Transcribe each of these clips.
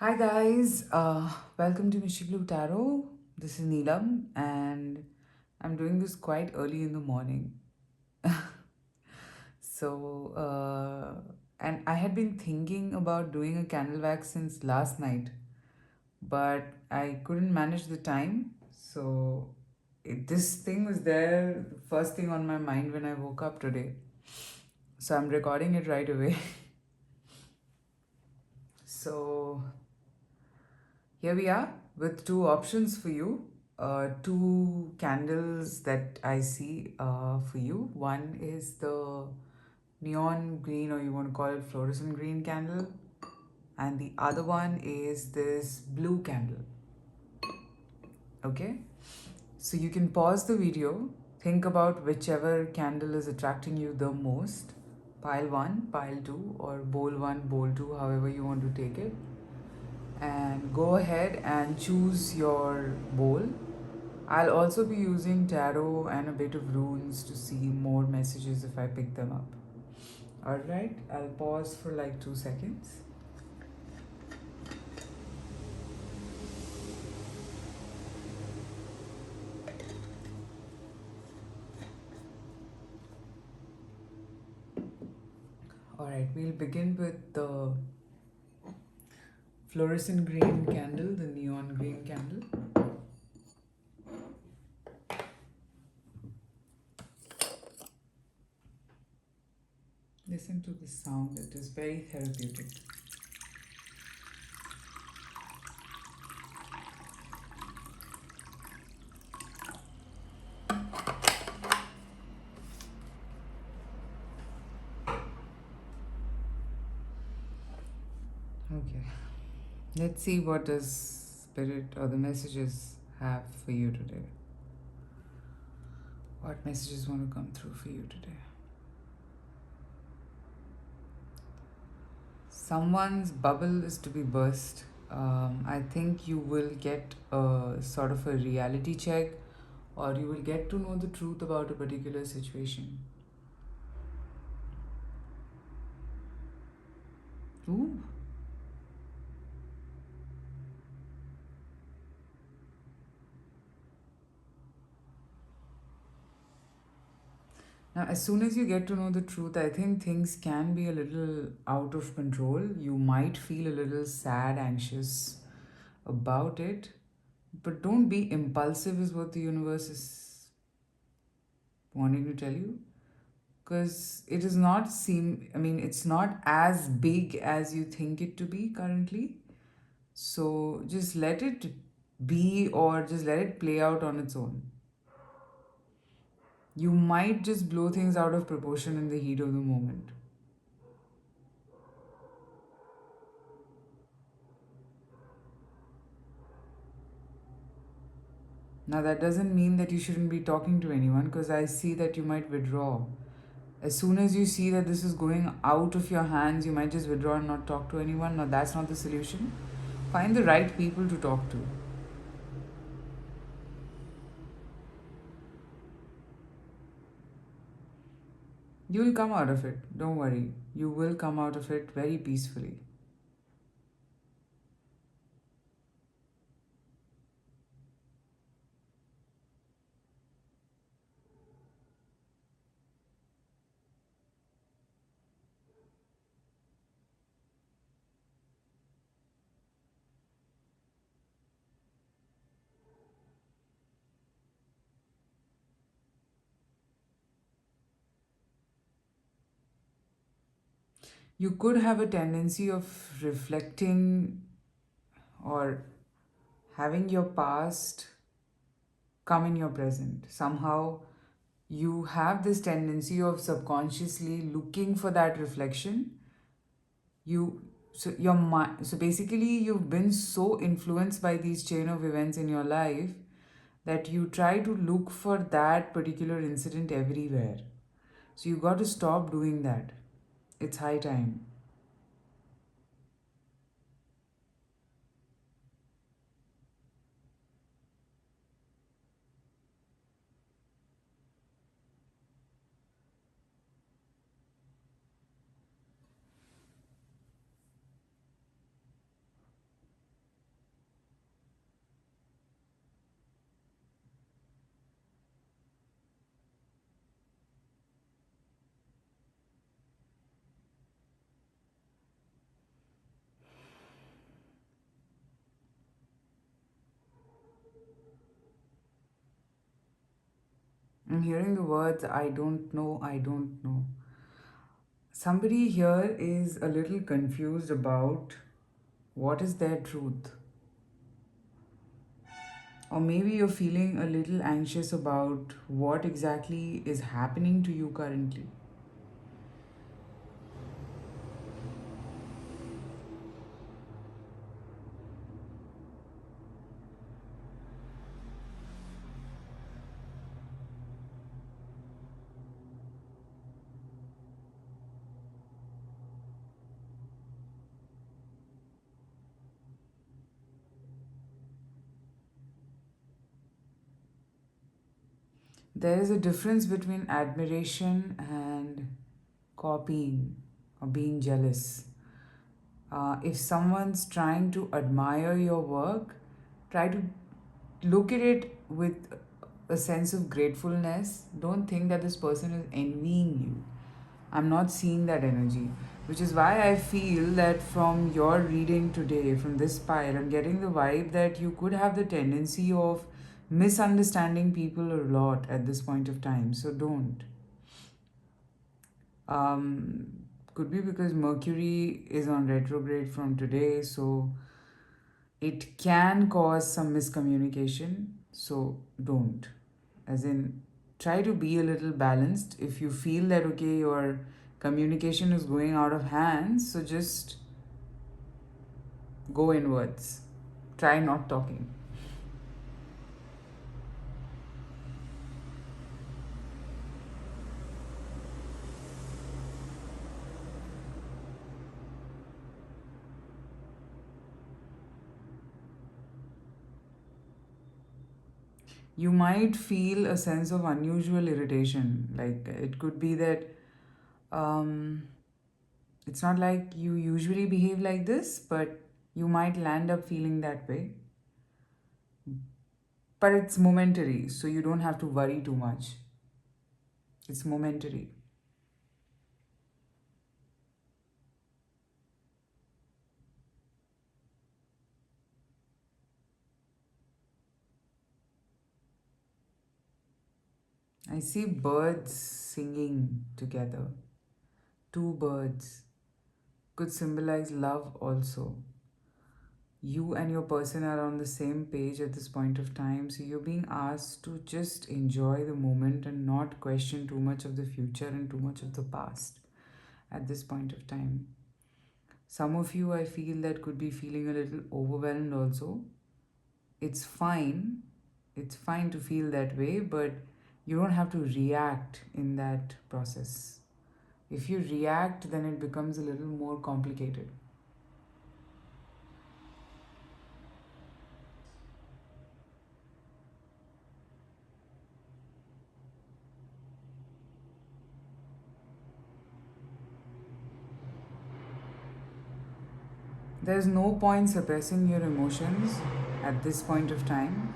Hi guys, welcome to Mystery Blue Tarot. This is Neelam, and I'm doing this quite early in the morning. So, and I had been thinking about doing a candle wax since last night, but I couldn't manage the time. So, this thing was there, first thing on my mind when I woke up today. So, I'm recording it right away. So, here we are with two options for you. Two candles that I see for you. One is the neon green, or you want to call it fluorescent green candle, and the other one is this blue candle. Okay, so you can pause the video, think about whichever candle is attracting you the most. Pile one, pile two, or bowl one, bowl two, however you want to take it, and go ahead and choose your bowl. I'll also be using tarot and a bit of runes to see more messages if I pick them up. Alright, I'll pause for like 2 seconds. Alright, we'll begin with the fluorescent green candle, the neon green candle. Listen to the sound, it is very therapeutic. Okay, let's see what does spirit or the messages have for you today. What messages want to come through for you today? Someone's bubble is to be burst. I think you will get a sort of a reality check, or you will get to know the truth about a particular situation. Ooh. Now, as soon as you get to know the truth, I think things can be a little out of control. You might feel a little sad, anxious about it, but don't be impulsive, is what the universe is wanting to tell you. Because it is not it's not as big as you think it to be currently. So just let it be, or just let it play out on its own. You might just blow things out of proportion in the heat of the moment. Now, that doesn't mean that you shouldn't be talking to anyone, because I see that you might withdraw. As soon as you see that this is going out of your hands, you might just withdraw and not talk to anyone. No, that's not the solution. Find the right people to talk to. You will come out of it. Don't worry. You will come out of it very peacefully. You could have a tendency of reflecting or having your past come in your present. Somehow, you have this tendency of subconsciously looking for that reflection. You so your mind so basically you've been so influenced by these chain of events in your life that you try to look for that particular incident everywhere. So you got to stop doing that. It's high time. I'm hearing the words I don't know, I don't know. Somebody here is a little confused about what is their truth. Or maybe you're feeling a little anxious about what exactly is happening to you currently. There is a difference between admiration and copying or being jealous. If someone's trying to admire your work, try to look at it with a sense of gratefulness. Don't think that this person is envying you. I'm not seeing that energy, which is why I feel that from your reading today, from this pile, I'm getting the vibe that you could have the tendency of misunderstanding people a lot at this point of time. So don't. Um, could be because Mercury is on retrograde from today, so it can cause some miscommunication. So don't. As in, try to be a little balanced. If you feel that, okay, your communication is going out of hand, so just go inwards. Try not talking. You might feel a sense of unusual irritation. Like it could be that um, it's not like you usually behave like this, but you might land up feeling that way. But it's momentary, so you don't have to worry too much. It's momentary. I see birds singing together. Two birds could symbolize love also. You and your person are on the same page at this point of time, so you're being asked to just enjoy the moment and not question too much of the future and too much of the past at this point of time. Some of you, I feel, that could be feeling a little overwhelmed also. It's fine. It's fine to feel that way, but you don't have to react in that process. If you react, then it becomes a little more complicated. There's no point suppressing your emotions at this point of time.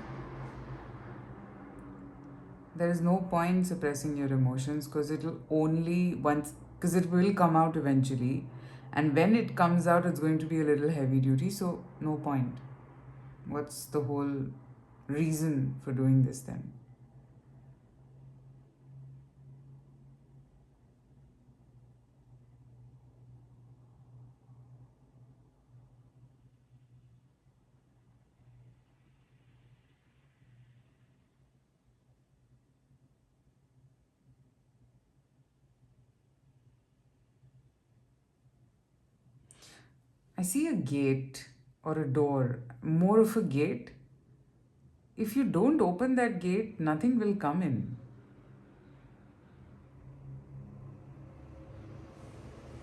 There is no point suppressing your emotions because it'll only once, because it will come out eventually. And when it comes out, it's going to be a little heavy duty, so no point. What's the whole reason for doing this then? I see a gate or a door, more of a gate. If you don't open that gate, nothing will come in.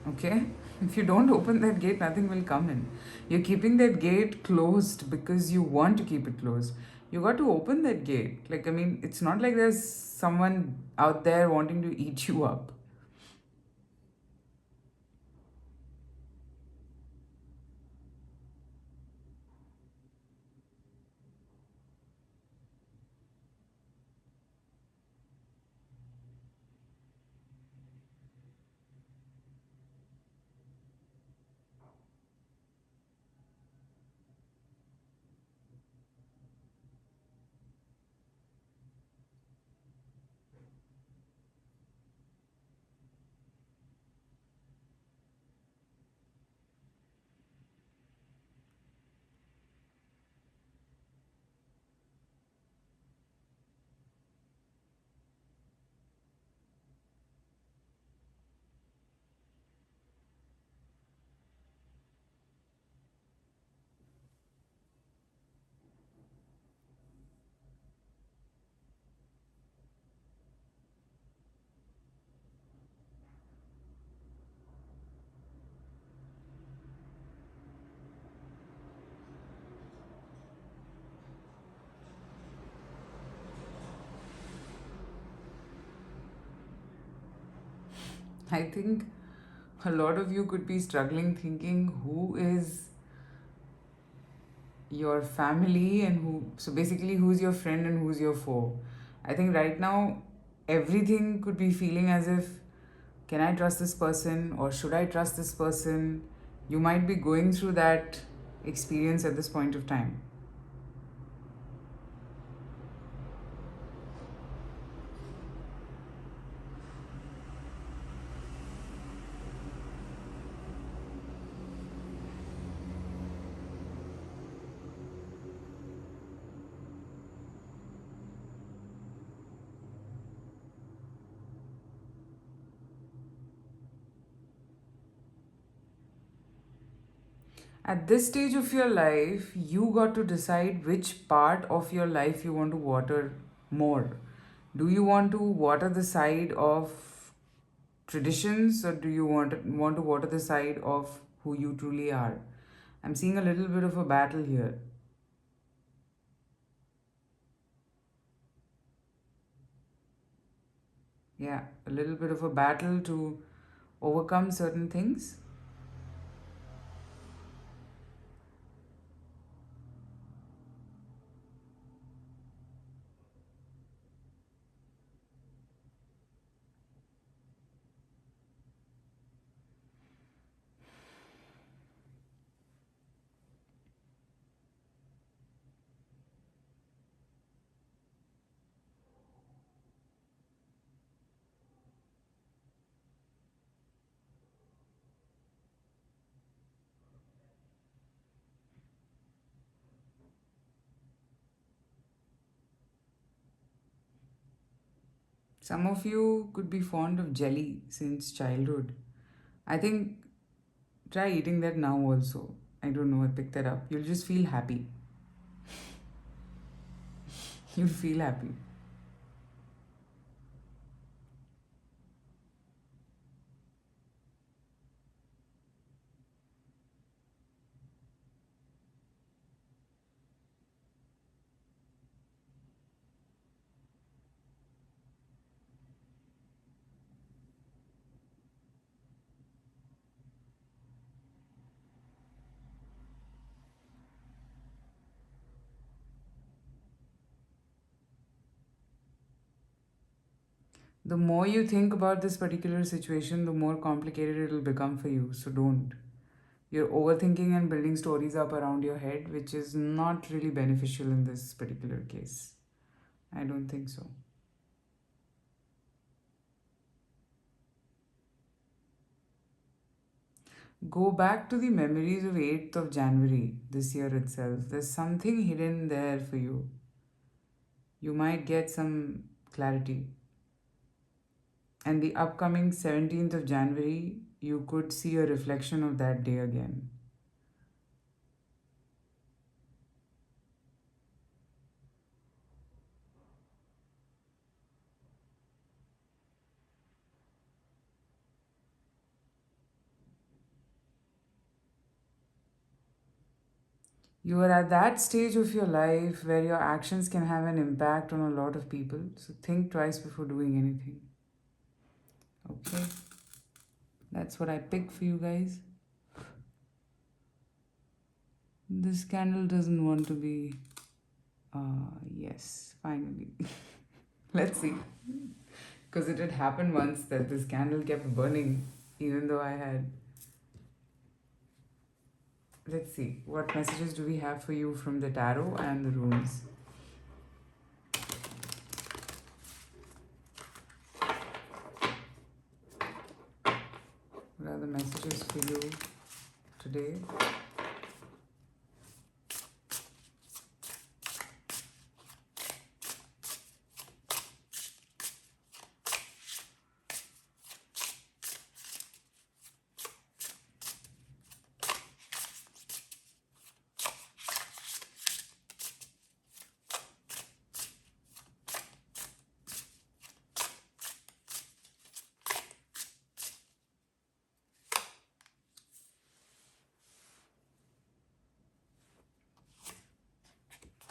Okay? If you don't open that gate, nothing will come in. You're keeping that gate closed because you want to keep it closed. You got to open that gate. Like, I mean, it's not like there's someone out there wanting to eat you up. I think a lot of you could be struggling thinking who is your family and so basically who's your friend and who's your foe. I think right now everything could be feeling as if, can I trust this person or should I trust this person? You might be going through that experience at this point of time. At this stage of your life, you got to decide which part of your life you want to water more. Do you want to water the side of traditions, or do you want to water the side of who you truly are? I'm seeing a little bit of a battle here. Yeah, a little bit of a battle to overcome certain things. Some of you could be fond of jelly since childhood. I think try eating that now also. I don't know, I picked that up. You'll just feel happy. You'll feel happy. The more you think about this particular situation, the more complicated it'll become for you. So don't. You're overthinking and building stories up around your head, which is not really beneficial in this particular case. I don't think so. Go back to the memories of 8th of January this year itself. There's something hidden there for you. You might get some clarity. And the upcoming 17th of January, you could see a reflection of that day again. You are at that stage of your life where your actions can have an impact on a lot of people. So think twice before doing anything. Okay, that's what I picked for you guys. This candle doesn't want to be. Yes, finally. Let's see. Because it had happened once that this candle kept burning, even though I had. Let's see. What messages do we have for you from the tarot and the runes? What are the messages for you today?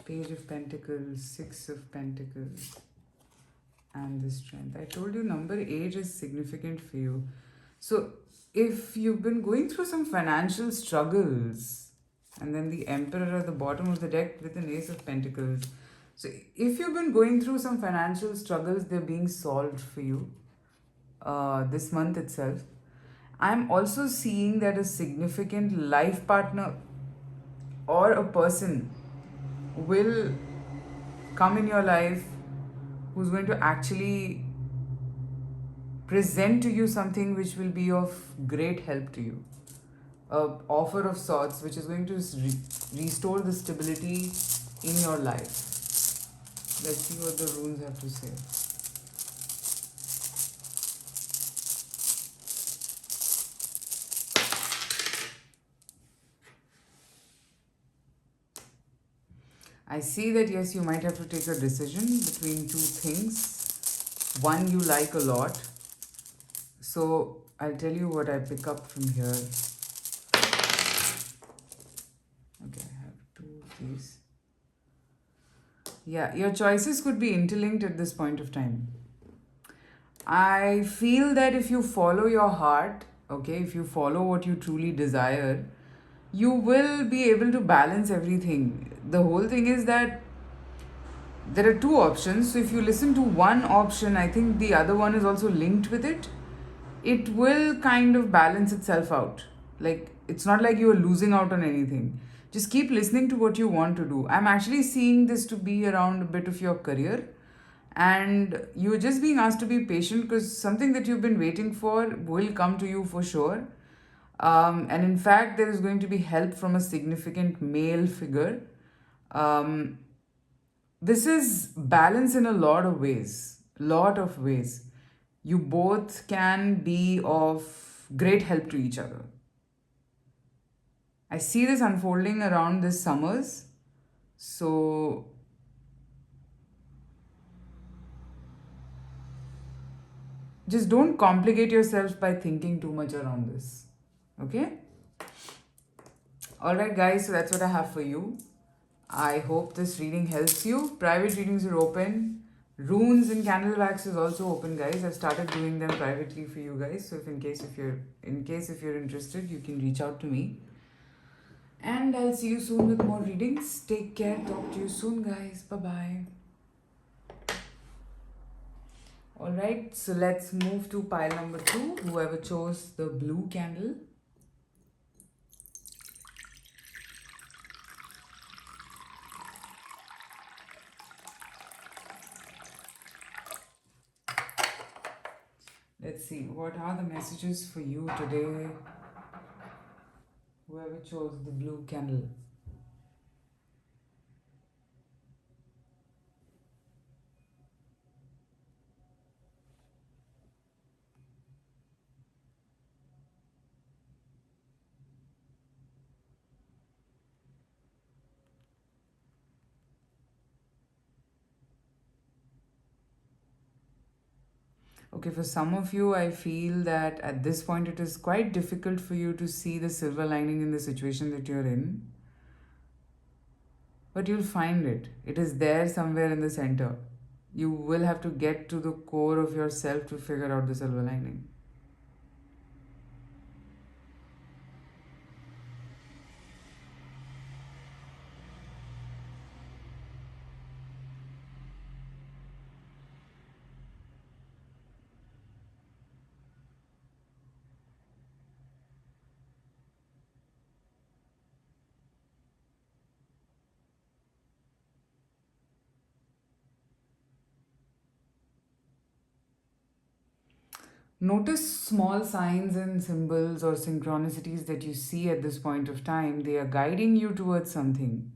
Page of Pentacles, Six of Pentacles, and the Strength. I told you number 8 is significant for you. So, if you've been going through some financial struggles, and then the Emperor at the bottom of the deck with an Ace of Pentacles. So, if you've been going through some financial struggles, they're being solved for you this month itself. I'm also seeing that a significant life partner or a person will come in your life who's going to actually present to you something which will be of great help to you. A offer of sorts which is going to restore the stability in your life. Let's see what the runes have to say. I see that yes, you might have to take a decision between two things. One you like a lot. So I'll tell you what I pick up from here. Okay, I have two of these. Yeah, your choices could be interlinked at this point of time. I feel that if you follow your heart, okay, if you follow what you truly desire, you will be able to balance everything. The whole thing is that there are two options. So if you listen to one option, I think the other one is also linked with it. It will kind of balance itself out. Like, it's not like you are losing out on anything. Just keep listening to what you want to do. I'm actually seeing this to be around a bit of your career, and you're just being asked to be patient because something that you've been waiting for will come to you for sure. And in fact, there is going to be help from a significant male figure. Um, this is balance in a lot of ways. Lot of ways. You both can be of great help to each other. I see this unfolding around this summers. So just don't complicate yourself by thinking too much around this. Okay? Alright, guys, so that's what I have for you. I hope this reading helps you. Private readings are open. Runes and candle wax is also open, guys. I've started doing them privately for you guys. So if you're interested, you can reach out to me. And I'll see you soon with more readings. Take care. Talk to you soon, guys. Bye bye. Alright, so let's move to pile number 2. Whoever chose the blue candle. Let's see, what are the messages for you today? Whoever chose the blue candle. Okay, for some of you, I feel that at this point it is quite difficult for you to see the silver lining in the situation that you're in. But you'll find it. It is there somewhere in the center. You will have to get to the core of yourself to figure out the silver lining. Notice small signs and symbols or synchronicities that you see at this point of time. They are guiding you towards something.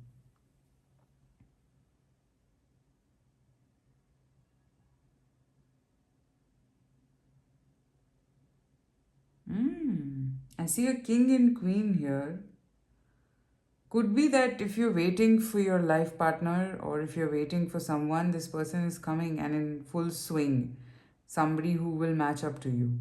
I see a king and queen here. Could be that if you're waiting for your life partner or if you're waiting for someone, this person is coming and in full swing. Somebody who will match up to you.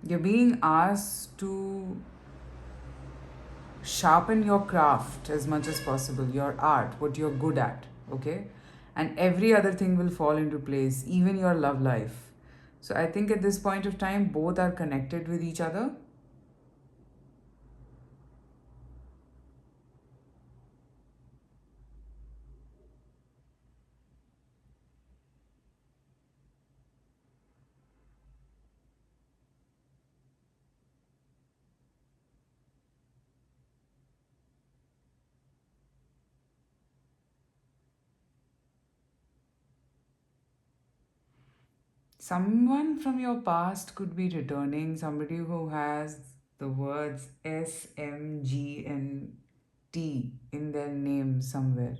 You're being asked to sharpen your craft as much as possible, your art, what you're good at, okay? And every other thing will fall into place, even your love life. So I think at this point of time, both are connected with each other. Someone from your past could be returning, somebody who has the words S, M, G, and T in their name somewhere.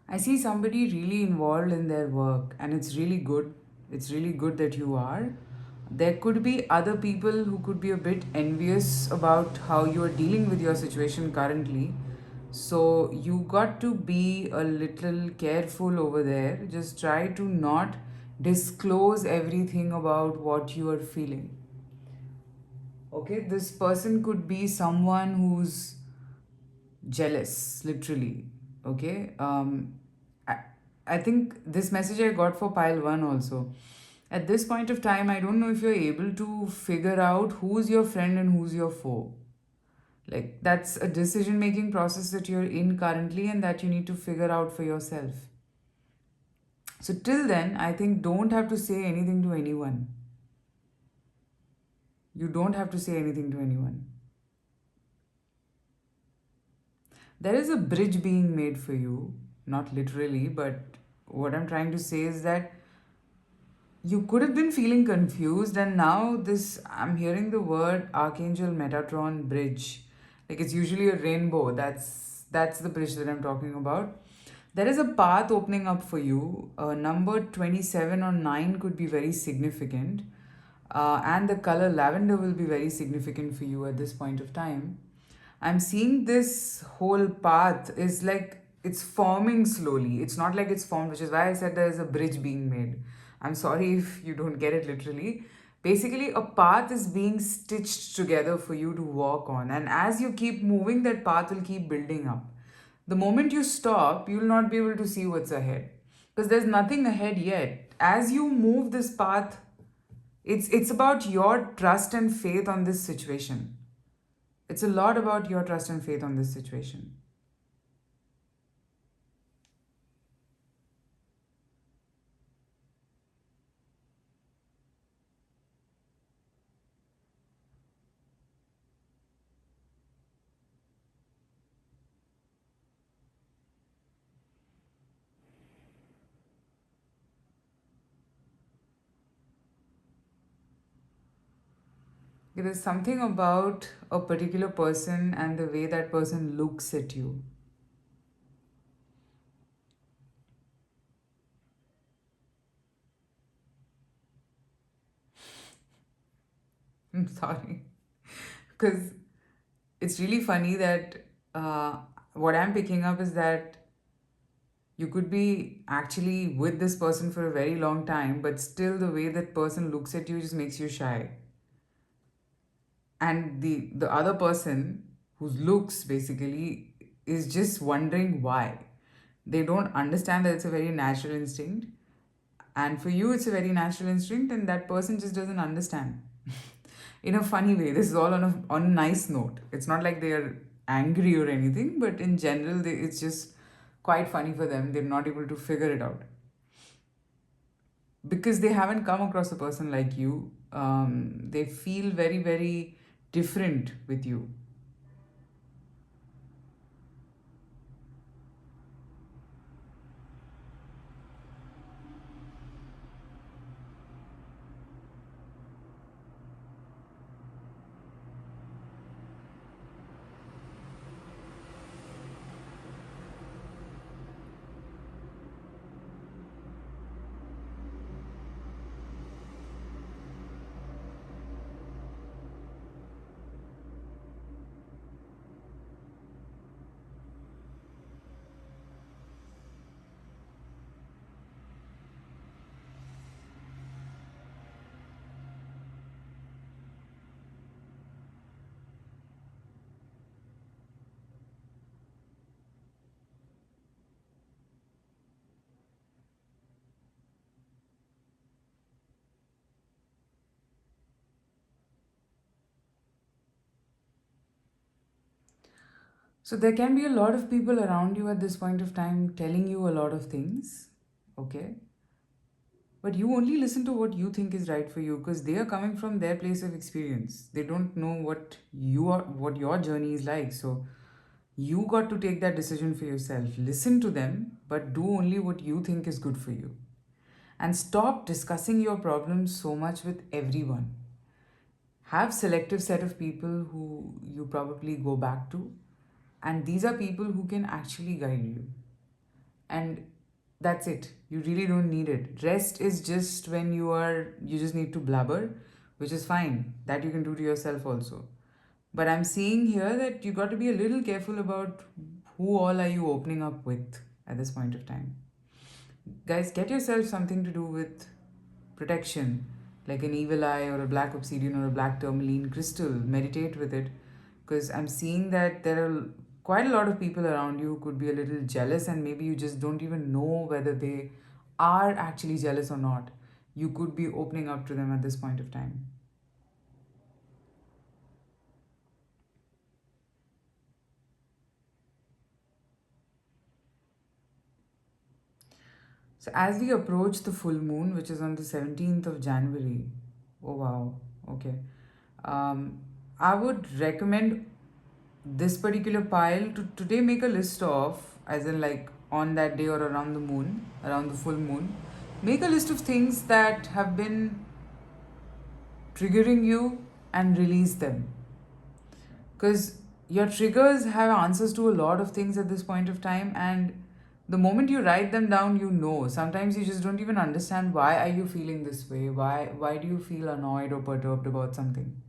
I see somebody really involved in their work, and it's really good. It's really good that you are. There could be other people who could be a bit envious about how you are dealing with your situation currently. So you got to be a little careful over there. Just try to not disclose everything about what you are feeling. Okay, this person could be someone who's jealous, literally. Okay. I, I think this message I got for pile one also. At this point of time, I don't know if you're able to figure out who's your friend and who's your foe. Like, that's a decision making process that you're in currently and that you need to figure out for yourself. So, till then, I think don't have to say anything to anyone. You don't have to say anything to anyone. There is a bridge being made for you, not literally, but what I'm trying to say is that you could have been feeling confused, and now this I'm hearing the word Archangel Metatron bridge. Like it's usually a rainbow. That's the bridge that I'm talking about. There is a path opening up for you. Number 27 or 9 could be very significant. And the color lavender will be very significant for you at this point of time. I'm seeing this whole path is like it's forming slowly. It's not like it's formed, which is why I said there is a bridge being made. I'm sorry if you don't get it literally. Basically, a path is being stitched together for you to walk on, and as you keep moving, that path will keep building up. The moment you stop, you will not be able to see what's ahead because there's nothing ahead yet. As you move this path, it's about your trust and faith on this situation. It's a lot about your trust and faith on this situation. There is something about a particular person and the way that person looks at you. I'm sorry. Because it's really funny that uh, what I'm picking up is that you could be actually with this person for a very long time, but still the way that person looks at you just makes you shy. And the other person whose looks basically is just wondering why. They don't understand that it's a very natural instinct, and for you it's a very natural instinct, and that person just doesn't understand. In a funny way, this is all on a nice note. It's not like they are angry or anything, but in general it's just quite funny for them. They're not able to figure it out. because they haven't come across a person like you. They feel very, very different with you. So there can be a lot of people around you at this point of time telling you a lot of things, okay? But you only listen to what you think is right for you because they are coming from their place of experience. They don't know what your journey is like. So you got to take that decision for yourself. Listen to them, but do only what you think is good for you. And stop discussing your problems so much with everyone. Have selective set of people who you probably go back to, and these are people who can actually guide you. And that's it. You really don't need it. Rest is just when you just need to blubber, which is fine. That you can do to yourself also. But I'm seeing here that you got to be a little careful about who all are you opening up with at this point of time. Guys, get yourself something to do with protection, like an evil eye or a black obsidian or a black tourmaline crystal. Meditate with it, because I'm seeing that there are quite a lot of people around you who could be a little jealous, and maybe you just don't even know whether they are actually jealous or not. You could be opening up to them at this point of time. So, as we approach the full moon, which is on the 17th of January, oh wow, okay, um, I would recommend this particular pile to today make a list of, as in like on that day or around the moon, around the full moon, make a list of things that have been triggering you and release them. Because your triggers have answers to a lot of things at this point of time, and the moment you write them down, you know. Sometimes you just don't even understand why are you feeling this way, why do you feel annoyed or perturbed about something.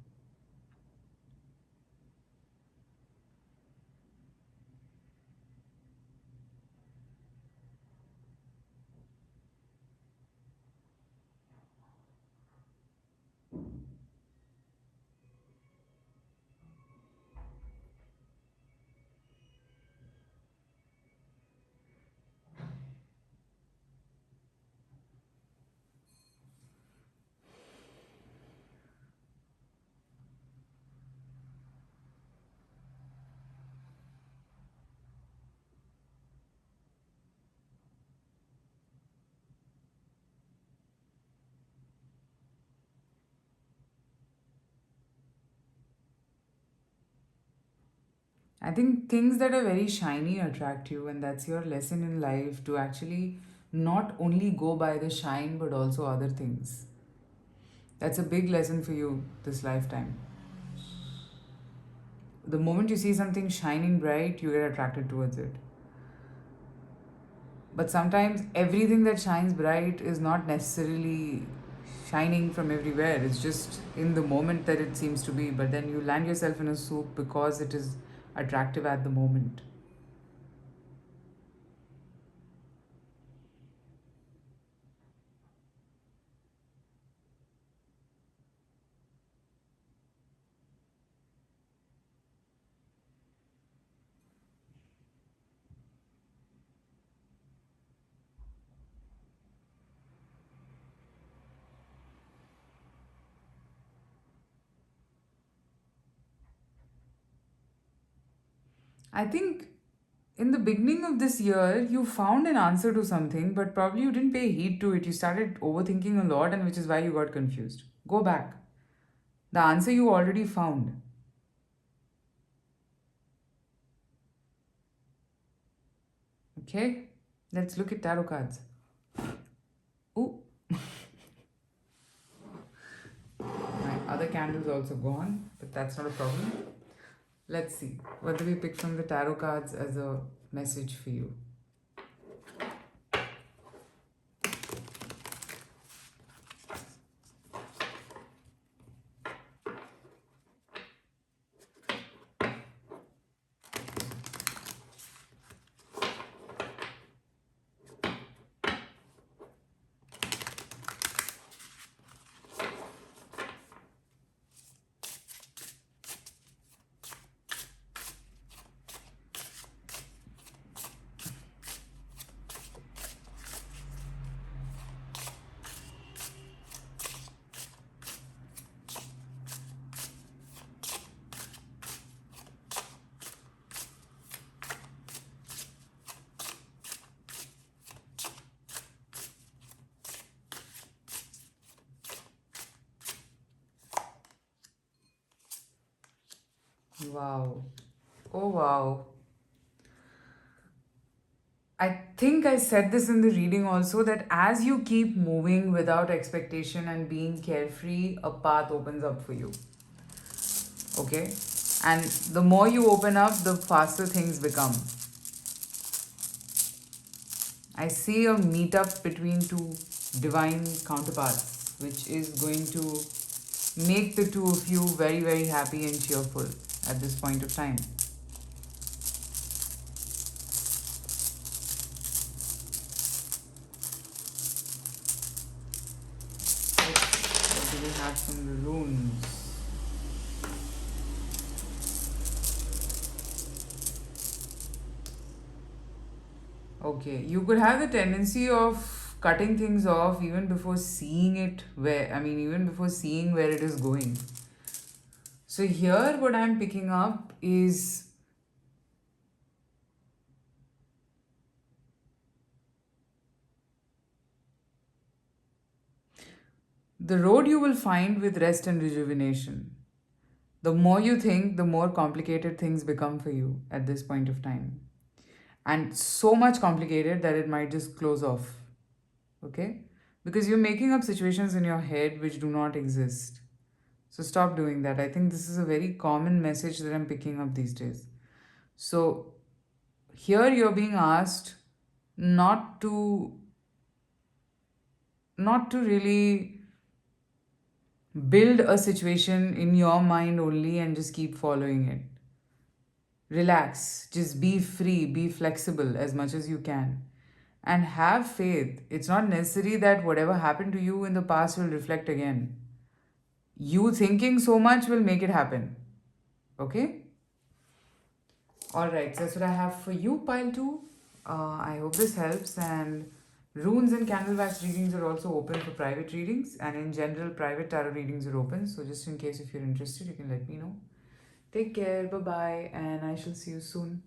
I think things that are very shiny attract you, and that's your lesson in life, to actually not only go by the shine but also other things. That's a big lesson for you this lifetime. The moment you see something shining bright, you get attracted towards it. But sometimes everything that shines bright is not necessarily shining from everywhere. It's just in the moment that it seems to be, but then you land yourself in a soup because it is attractive at the moment. I think in the beginning of this year, you found an answer to something, but probably you didn't pay heed to it. You started overthinking a lot, and which is why you got confused. Go back. The answer you already found. Okay? Let's look at tarot cards. Ooh, my other candle's also gone, but that's not a problem. Let's see. What do we pick from the tarot cards as a message for you? Wow. Oh, wow. I think I said this in the reading also that as you keep moving without expectation and being carefree, a path opens up for you. Okay? And the more you open up, the faster things become. I see a meetup between two divine counterparts, which is going to make the two of you very, very happy and cheerful at this point of time. What do we have from the runes? Okay, you could have the tendency of cutting things off even before seeing it even before seeing where it is going. So, here what I'm picking up is the road you will find with rest and rejuvenation. The more you think, the more complicated things become for you at this point of time. And so much complicated that it might just close off. Okay? Because you're making up situations in your head which do not exist. So stop doing that. I think this is a very common message that I'm picking up these days. So here you're being asked not to not to really build a situation in your mind only and just keep following it. Relax, just be free, be flexible as much as you can. And have faith. It's not necessary that whatever happened to you in the past will reflect again. You thinking so much will make it happen. Okay? Alright, so that's what I have for you, pile 2. I hope this helps. And runes and candle wax readings are also open for private readings. And in general, private tarot readings are open. So just in case if you're interested, you can let me know. Take care, bye bye, and I shall see you soon.